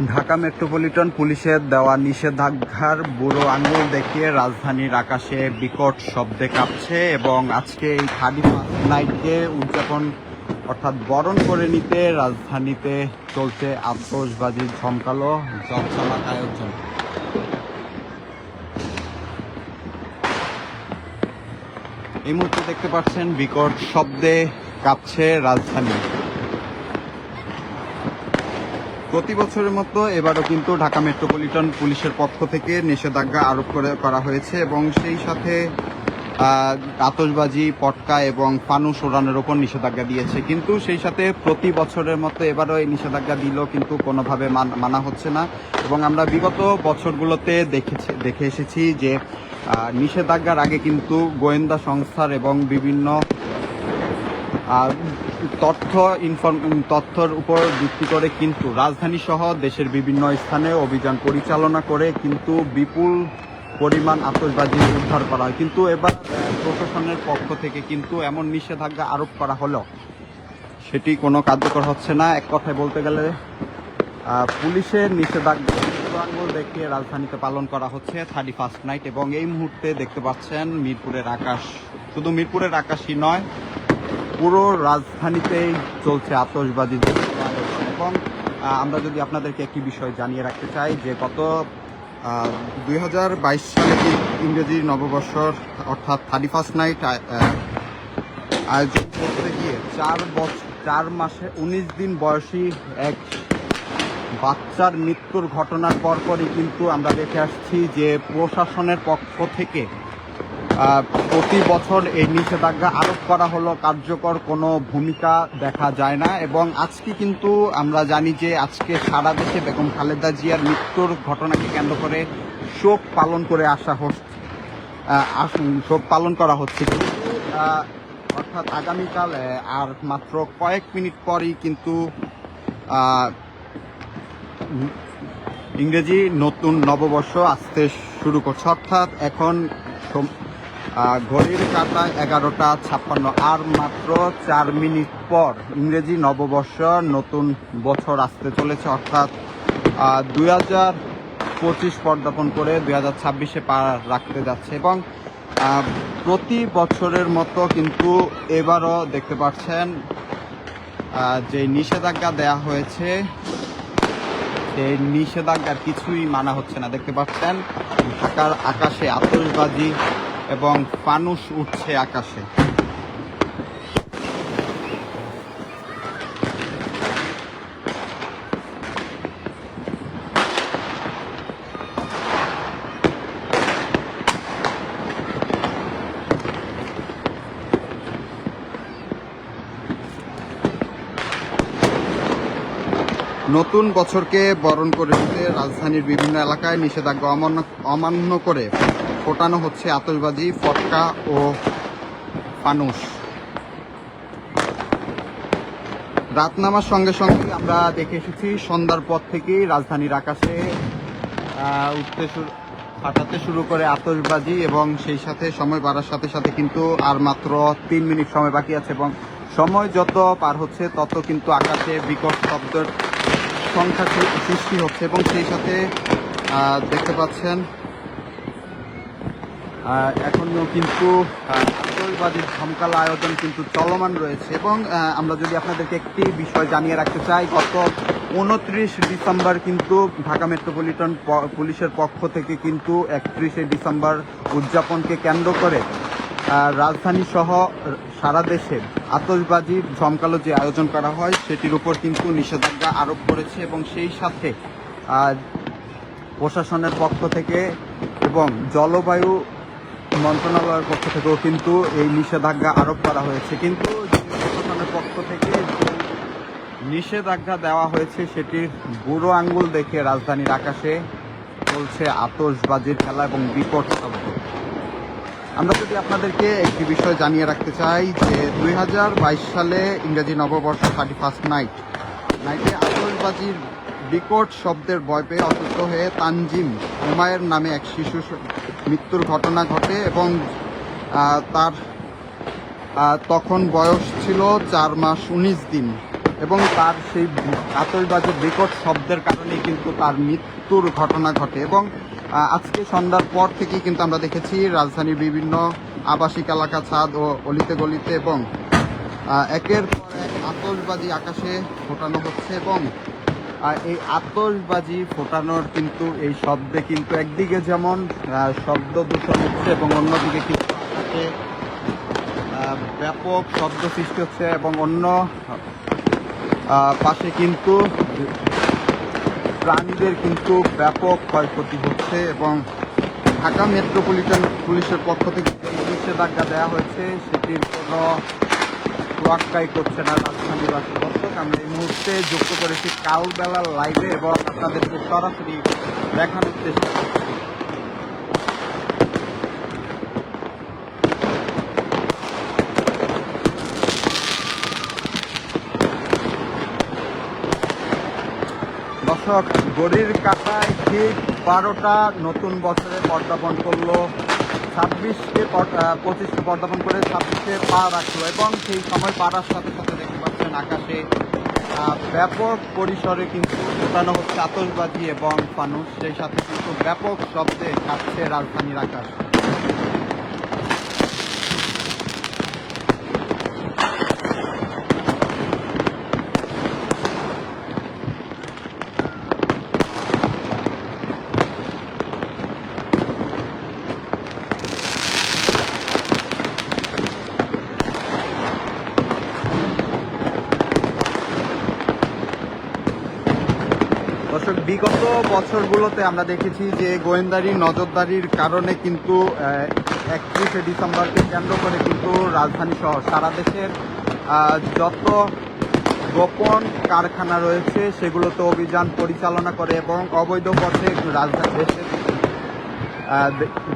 Dhaka metropolitan পুলিশের দেওয়া নিষেধাজ্ঞার বুড়ো আঙুল দেখিয়ে রাজধানীর আকাশে বিকট শব্দে কাঁপছে এবং আজকে এই 31st নাইটকে উদযাপন অর্থাৎ বরণ করে নিতে রাজধানীতে চলছে আতশবাজির ঝমকালো জমজমাট আয়োজন। এই মুহূর্তে দেখতে পাচ্ছেন বিকট শব্দে কাঁপছে রাজধানী। প্রতি বছরের মতো এবারও কিন্তু ঢাকা মেট্রোপলিটন পুলিশের পক্ষ থেকে নিষেধাজ্ঞা আরোপ করা হয়েছে এবং সেই সাথে আতশবাজি, পটকা এবং ফানুস ওড়ানোর ওপর নিষেধাজ্ঞা দিয়েছে। কিন্তু সেই সাথে প্রতি বছরের মতো এবারও এই নিষেধাজ্ঞা দিলেও কিন্তু কোনোভাবে মানা হচ্ছে না এবং আমরা বিগত বছরগুলোতে দেখে এসেছি যে নিষেধাজ্ঞার আগে কিন্তু গোয়েন্দা সংস্থার এবং বিভিন্ন তথ্যর উপর ভিত্তি করে কিন্তু রাজধানী সহ দেশের বিভিন্ন স্থানে অভিযান পরিচালনা করে কিন্তু বিপুল পরিমাণ আতশবাজি উদ্ধার করা হয়। কিন্তু এবার প্রশাসনের পক্ষ থেকে কিন্তু এমন নিষেধাজ্ঞা আরোপ করা হলো সেটি কোনো কার্যকর হচ্ছে না। এক কথায় বলতে গেলে পুলিশের নিষেধাজ্ঞা আঙুল দেখিয়ে রাজধানীতে পালন করা হচ্ছে 31st নাইট এবং এই মুহূর্তে দেখতে পাচ্ছেন মিরপুরের আকাশ, শুধু মিরপুরের আকাশই নয়, পুরো রাজধানীতেই চলছে আতশবাজি এবং আমরা যদি আপনাদেরকে একটি বিষয় জানিয়ে রাখতে চাই যে গত 2022 সালে ইংরেজি নববর্ষর অর্থাৎ 31st নাইট আয়োজন করতে গিয়ে 4 মাসে 19 দিন বয়সী এক বাচ্চার মৃত্যুর ঘটনার পরপরই কিন্তু আমরা দেখে আসছি যে প্রশাসনের পক্ষ থেকে প্রতি বছর এই নিষেধাজ্ঞা আরোপ করা হলো কার্যকর কোনো ভূমিকা দেখা যায় না এবং আজকে কিন্তু আমরা জানি যে আজকে সারা দেশে বেগম খালেদা জিয়ার মৃত্যুর ঘটনাকে কেন্দ্র করে শোক পালন করা হচ্ছে অর্থাৎ আগামীকাল আর মাত্র কয়েক মিনিট পরই কিন্তু ইংরেজি নতুন নববর্ষ আসতে শুরু করছে। অর্থাৎ এখন ঘড়ির কাঁটায় 11টা 56, আর মাত্র 4 মিনিট পর ইংরেজি নববর্ষ নতুন বছর আসতে চলেছে। অর্থাৎ 2025 পদার্পণ করে 2026-এ পা রাখতে যাচ্ছে এবং প্রতি বছরের মতো কিন্তু এবারও দেখতে পাচ্ছেন যে নিষেধাজ্ঞা দেয়া হয়েছে এই নিষেধাজ্ঞার কিছুই মানা হচ্ছে না। দেখতে পাচ্ছেন ঢাকার আকাশে আতশবাজি এবং ফানুস উঠছে আকাশে। নতুন বছরকে বরণ করে নিতে রাজধানীর বিভিন্ন এলাকায় নিষেধাজ্ঞা অমান্য করে ফোটানো হচ্ছে আতশবাজি, পটকা ও ফানুস। রাত নামার সঙ্গে সঙ্গে আমরা দেখে এসেছি সন্ধ্যার পর থেকেই রাজধানীর আকাশে ফাটাতে শুরু করে আতশবাজি এবং সেই সাথে সময় বাড়ার সাথে সাথে কিন্তু আর মাত্র 3 মিনিট সময় বাকি আছে এবং সময় যত পার হচ্ছে তত কিন্তু আকাশে বিকট শব্দের সংখ্যা সৃষ্টি হচ্ছে এবং সেই সাথে দেখতে পাচ্ছেন এখনও কিন্তু আতশবাজির ঝমকালো আয়োজন কিন্তু চলমান রয়েছে এবং আমরা যদি আপনাদেরকে একটি বিষয় জানিয়ে রাখতে চাই, গত 29 ডিসেম্বর কিন্তু ঢাকা মেট্রোপলিটন পুলিশের পক্ষ থেকে কিন্তু 31শে ডিসেম্বর উদযাপনকে কেন্দ্র করে রাজধানী সহ সারা দেশে আতশবাজির ঝমকালো যে আয়োজন করা হয় সেটির উপর কিন্তু নিষেধাজ্ঞা আরোপ করেছে এবং সেই সাথে প্রশাসনের পক্ষ থেকে এবং জলবায়ু মন্ত্রণালয়ের পক্ষ থেকেও কিন্তু এই নিষেধাজ্ঞা আরোপ করা হয়েছে। কিন্তু প্রশাসনের পক্ষ থেকে নিষেধাজ্ঞা দেওয়া হয়েছে সেটির বুড়ো আঙ্গুল দেখে রাজধানীর আকাশে চলছে আতশবাজির খেলা এবং বিকট শব্দ। আমরা যদি আপনাদেরকে একটি বিষয় জানিয়ে রাখতে চাই যে 2022 সালে ইংরেজি নববর্ষ 31st নাইটে আতশবাজির বিকট শব্দের ভয় পেয়ে অসুস্থ হয়ে তানজিম হুমায়ের নামে এক শিশু মৃত্যুর ঘটনা ঘটে এবং তার তখন বয়স ছিল 4 মাস 19 দিন। এবং তার সেই আতশবাজির বিকট শব্দের কারণেই কিন্তু তার মৃত্যুর ঘটনা ঘটে। এবং আজকে সন্ধ্যার পর থেকেই কিন্তু আমরা দেখেছি রাজধানীর বিভিন্ন আবাসিক এলাকা, ছাদ ও অলিতে গলিতে এবং একের পর এক আতশবাজি আকাশে ফোটানো হচ্ছে। এবং এই আতশবাজি ফোটানোর কিন্তু এই শব্দে কিন্তু একদিকে যেমন শব্দ দূষণ হচ্ছে এবং অন্যদিকে কিন্তু আকাশে ব্যাপক শব্দ সৃষ্টি হচ্ছে এবং অন্য পাশে কিন্তু প্রাণীদের কিন্তু ব্যাপক ক্ষয়ক্ষতি হচ্ছে। এবং ঢাকা মেট্রোপলিটন পুলিশের পক্ষ থেকে যে নিষেধাজ্ঞা দেওয়া হয়েছে সেটির কোনো তোয়াক্কাই করছে না রাজধানীবাসী। দর্শক, আমরা এই মুহূর্তে যুক্ত করেছি কালবেলার লাইভে এবং আপনাদেরকে সরাসরি দেখানোর চেষ্টা করছি। দর্শক, ঘড়ির কাঁটায় ঠিক 12টা, নতুন বছরে পদার্পণ করলো, 26কে 25কে পদার্পণ করে 26-এ পা রাখলো। এবং সেই সময় পাড়ার সাথে সাথে দেখতে পাচ্ছেন আকাশে ব্যাপক পরিসরে কিন্তু ফোটানো হচ্ছে আতশবাজি এবং ফানুস, সেই সাথে কিন্তু ব্যাপক শব্দে কাঁপছে রাজধানীর আকাশ। দর্শক, বিগত বছরগুলোতে আমরা দেখেছি যে গোয়েন্দারি নজরদারির কারণে কিন্তু 31শে ডিসেম্বরকে কেন্দ্র করে কিন্তু রাজধানী সহ সারা দেশের যত গোপন কারখানা রয়েছে সেগুলোতে অভিযান পরিচালনা করে এবং অবৈধ পথে রাজধানী দেশে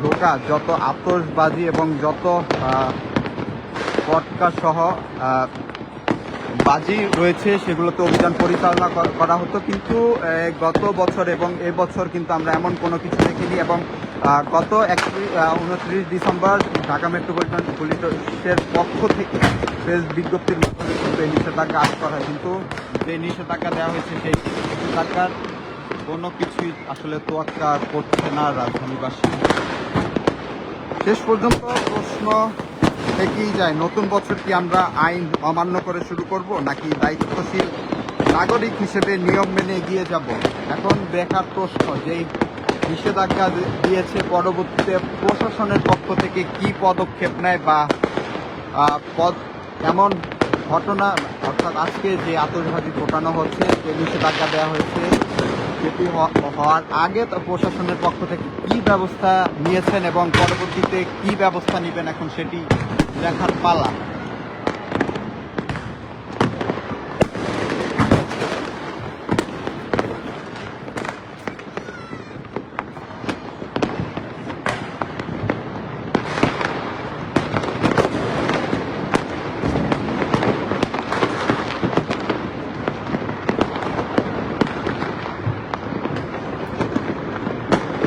ঢোকা যত আতশবাজি এবং যত পটকা সহ বাজি রয়েছে সেগুলোতে অভিযান পরিচালনা করা হতো। কিন্তু গত বছর এবং এবছর কিন্তু আমরা এমন কোনো কিছু দেখিনি। এবং গত 29 ডিসেম্বর ঢাকা মেট্রোপলিটন পুলিশের পক্ষ থেকে প্রেস বিজ্ঞপ্তির মাধ্যমে কিন্তু এই নিষেধাজ্ঞা আরোপ করা হয়। কিন্তু যে নিষেধাজ্ঞা দেওয়া হয়েছে সেই নিষেধাজ্ঞার কোনো কিছুই আসলে তোয়াক্কা করছে না রাজধানীবাসী। শেষ পর্যন্ত প্রশ্ন থেকেই যায়, নতুন বছর কি আমরা আইন অমান্য করে শুরু করব নাকি দায়িত্বশীল নাগরিক হিসেবে নিয়ম মেনে এগিয়ে যাব? এখন দেখার প্রশ্ন যে নিষেধাজ্ঞা দিয়েছে, পরবর্তীতে প্রশাসনের পক্ষ থেকে কি পদক্ষেপ নেয় বা এমন ঘটনা, অর্থাৎ আজকে যে আতশবাজি ফোটানো হচ্ছে, যে নিষেধাজ্ঞা দেওয়া হয়েছে, সেটি হওয়ার আগে তো প্রশাসনের পক্ষ থেকে কি ব্যবস্থা নিয়েছেন এবং পরবর্তীতে কি ব্যবস্থা নেবেন, এখন সেটি দেখার পালা।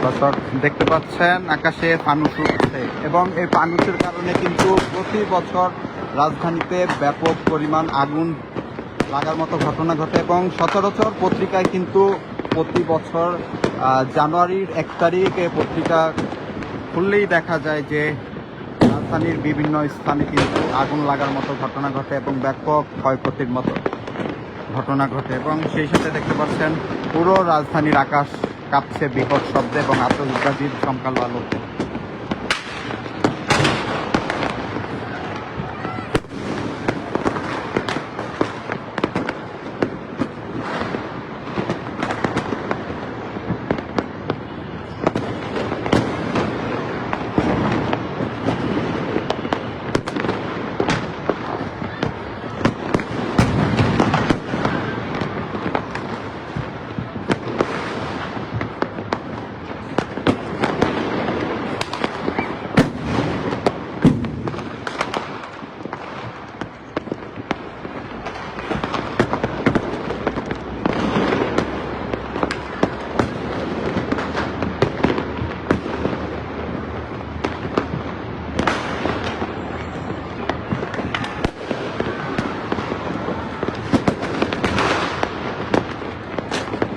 দর্শক, দেখতে পাচ্ছেন আকাশে ফানুস উঠছে এবং এই ফানুসের কারণে কিন্তু প্রতি বছর রাজধানীতে ব্যাপক পরিমাণ আগুন লাগার মতো ঘটনা ঘটে। এবং সচরাচর পত্রিকায় কিন্তু প্রতি বছর জানুয়ারির 1 তারিখে পত্রিকা খুললেই দেখা যায় যে রাজধানীর বিভিন্ন স্থানে কিন্তু আগুন লাগার মতো ঘটনা ঘটে এবং ব্যাপক ক্ষয়ক্ষতির মতো ঘটনা ঘটে। এবং সেই সাথে দেখতে পাচ্ছেন পুরো রাজধানীর আকাশ কাঁপছে বিকট শব্দে এবং আতশবাজির চমকালো আলো।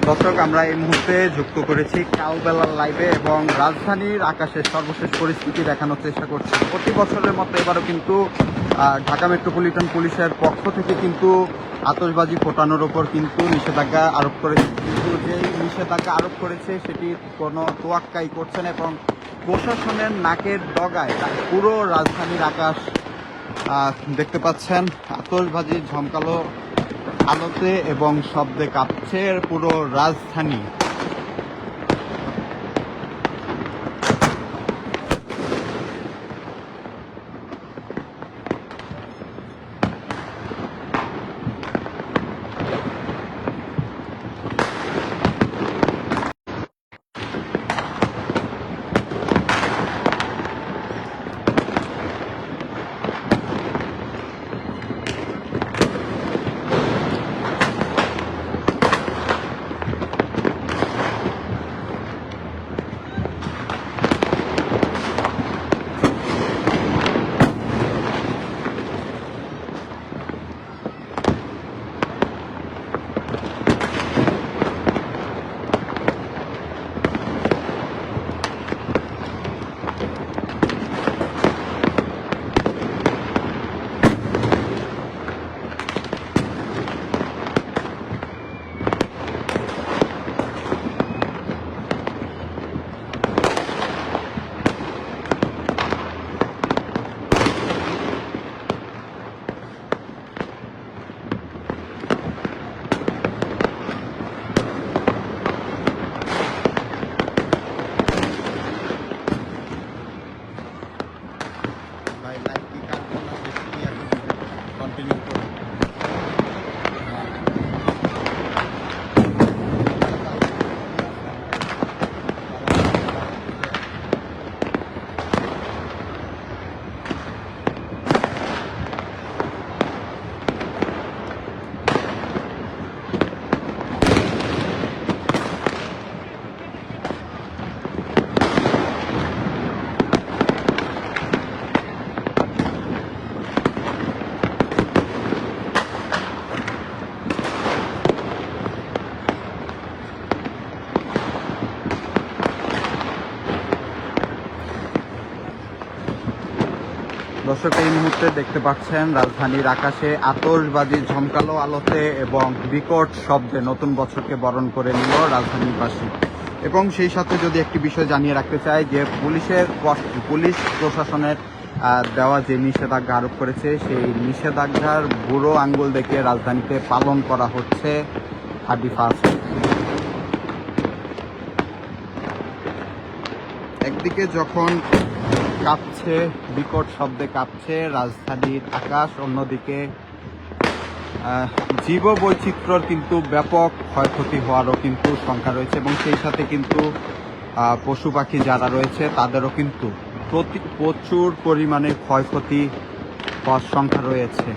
দর্শক, আমরা এই মুহূর্তে যুক্ত করেছি কালবেলার লাইভে এবং রাজধানীর আকাশের সর্বশেষ পরিস্থিতি দেখানোর চেষ্টা করছি। প্রতি বছরের মতো এবারও কিন্তু ঢাকা মেট্রোপলিটন পুলিশের পক্ষ থেকে কিন্তু আতশবাজি ফোটানোর ওপর কিন্তু নিষেধাজ্ঞা আরোপ করেছে, কিন্তু যেই নিষেধাজ্ঞা আরোপ করেছে সেটি কোনো তোয়াক্কাই করছে না এবং প্রশাসনের নাকের ডগায় পুরো রাজধানীর আকাশ দেখতে পাচ্ছেন আতশবাজির ঝমকালো আলোতে এবং শব্দে কাঁপছে পুরো রাজধানী। কন্টিনিউ করুন। দর্শক, এই মুহূর্তে দেখতে পাচ্ছেন রাজধানীর আকাশে আতশবাজির ঝমকালো আলোতে এবং বিকট শব্দে নতুন বছরকে বরণ করে নিল রাজধানীবাসী। এবং সেই সাথে যদি একটি বিষয় জানিয়ে রাখতে চাই যে পুলিশ প্রশাসনের দেওয়া যে নিষেধাজ্ঞা আরোপ করেছে সেই নিষেধাজ্ঞার বুড়ো আঙ্গুল দেখে রাজধানীতে পালন করা হচ্ছে 31st। একদিকে যখন কাঁপছে, বিকট শব্দে কাঁপছে রাজধানীর আকাশ, অন্যদিকে জীববৈচিত্র্যর কিন্তু ব্যাপক ক্ষয়ক্ষতি হওয়ারও কিন্তু সংখ্যা রয়েছে এবং সেই সাথে কিন্তু পশু পাখি যারা রয়েছে তাদেরও কিন্তু প্রচুর পরিমাণে ক্ষয়ক্ষতি হওয়ার সংখ্যা রয়েছে।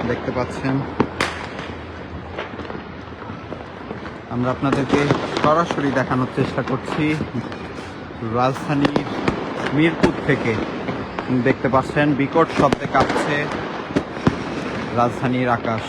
দেখতে পাচ্ছেন আমরা আপনাদেরকে সরাসরি দেখানোর চেষ্টা করছি রাজধানীর মিরপুর থেকে। দেখতে পাচ্ছেন বিকট শব্দে কাঁপছে রাজধানীর আকাশ।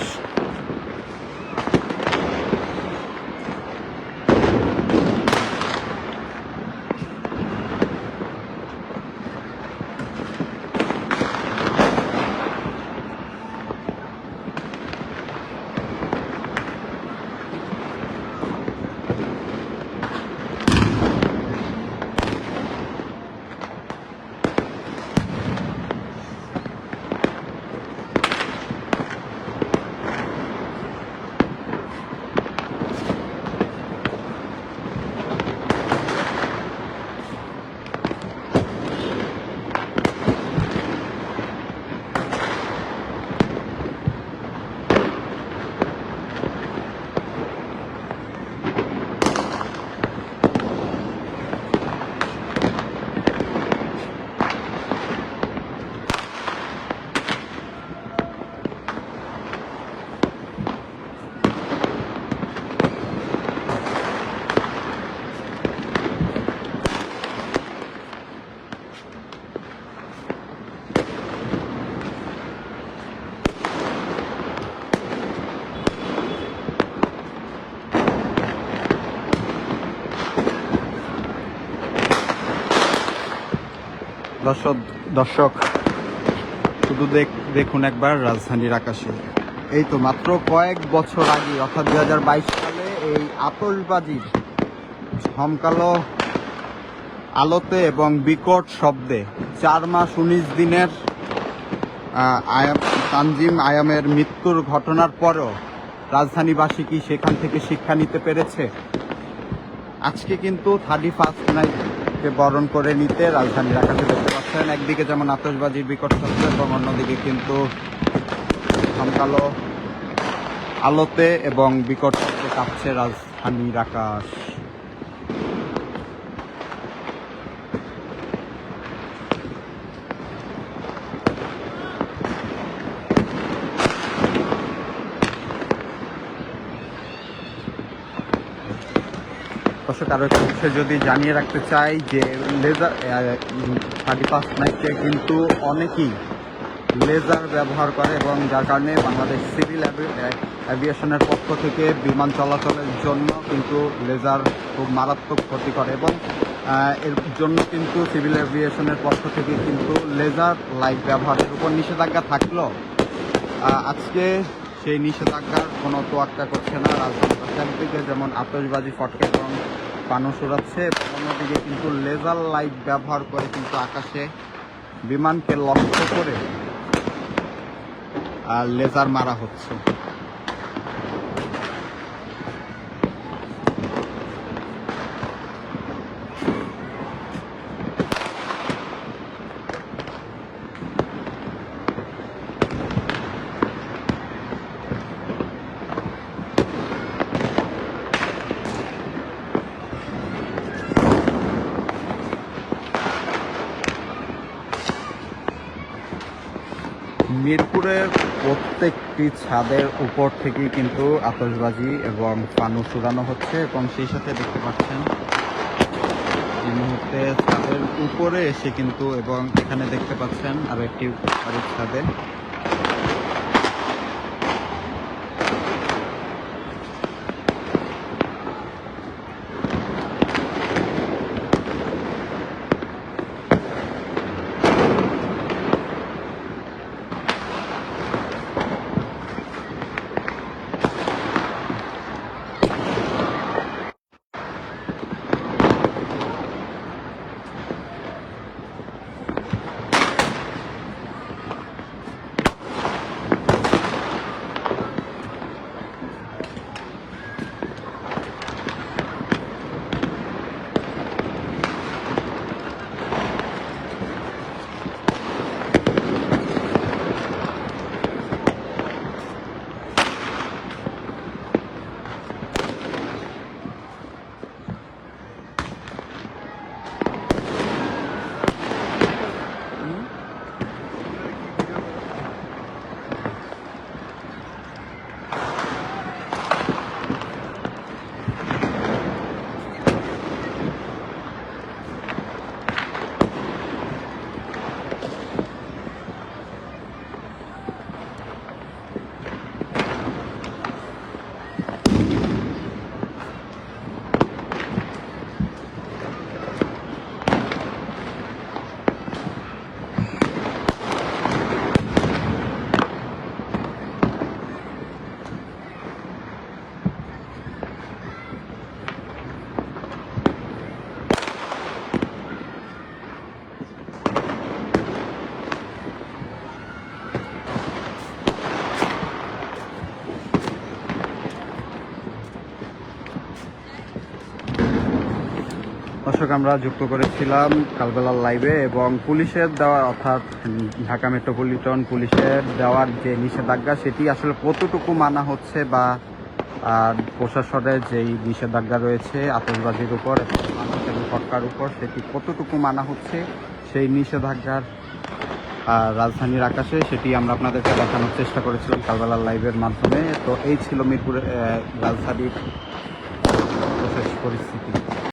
দর্শক দর্শক শুধু দেখুন একবার রাজধানীর আকাশে। এই তো মাত্র কয়েক বছর আগে অর্থাৎ 2022 সালে এই আতশবাজির ঝমকালো আলোতে এবং বিকট শব্দে 4 মাস 19 দিনের তানজিম আয়ামের মৃত্যুর ঘটনার পরও রাজধানীবাসী কি সেখান থেকে শিক্ষা নিতে পেরেছে? আজকে কিন্তু 31st নাইটকে বরণ করে নিতে রাজধানীর আকাশে দেখতে পাচ্ছেন একদিকে যেমন আতশবাজির বিকট শব্দ এবং অন্যদিকে কিন্তু ঝমকালো আলোতে এবং বিকট শব্দে কাঁপছে রাজধানীর আকাশ। দর্শক আরো একটা বিষয় যদি জানিয়ে রাখতে চাই যে লেজার 31st নাইটে কিন্তু অনেকেই লেজার ব্যবহার করে এবং যার কারণে বাংলাদেশ সিভিল অ্যাভিয়েশনের পক্ষ থেকে বিমান চলাচলের জন্য কিন্তু লেজার খুব মারাত্মক ক্ষতি করে এবং এর জন্য কিন্তু সিভিল অ্যাভিয়েশনের পক্ষ থেকে কিন্তু লেজার লাইট ব্যবহারের উপর নিষেধাজ্ঞা থাকলেও আজকে সেই নিষেধাজ্ঞার কোনো তোয়াক্কা করছে না রাজধানী। একদিকে যেমন আতশবাজি ফটকা এবং ফানুস উড়াচ্ছে, অন্যদিকে কিন্তু লেজার লাইট ব্যবহার করে কিন্তু আকাশে বিমানকে লক্ষ্য করে লেজার মারা হচ্ছে। মিরপুরের প্রত্যেকটি ছাদের উপর থেকেই কিন্তু আতশবাজি এবং ফানুস উড়ানো হচ্ছে এবং সেই সাথে দেখতে পাচ্ছেন এই মুহূর্তে ছাদের উপরে এসে কিন্তু এবং এখানে দেখতে পাচ্ছেন আরো একটি বাড়ির ছাদে দর্শক আমরা যুক্ত করেছিলাম কালবেলার লাইভে এবং পুলিশের দেওয়া অর্থাৎ ঢাকা মেট্রোপলিটন পুলিশের দেওয়ার যে নিষেধাজ্ঞা সেটি আসলে কতটুকু মানা হচ্ছে বা প্রশাসনের যেই নিষেধাজ্ঞা রয়েছে আতশবাজির উপর এবং ফটকার উপর সেটি কতটুকু মানা হচ্ছে সেই নিষেধাজ্ঞার রাজধানীর আকাশে সেটি আমরা আপনাদেরকে দেখানোর চেষ্টা করেছিলাম কালবেলার লাইভের মাধ্যমে। তো এই ছিল মিরপুরের রাজধানীর পরিস্থিতি।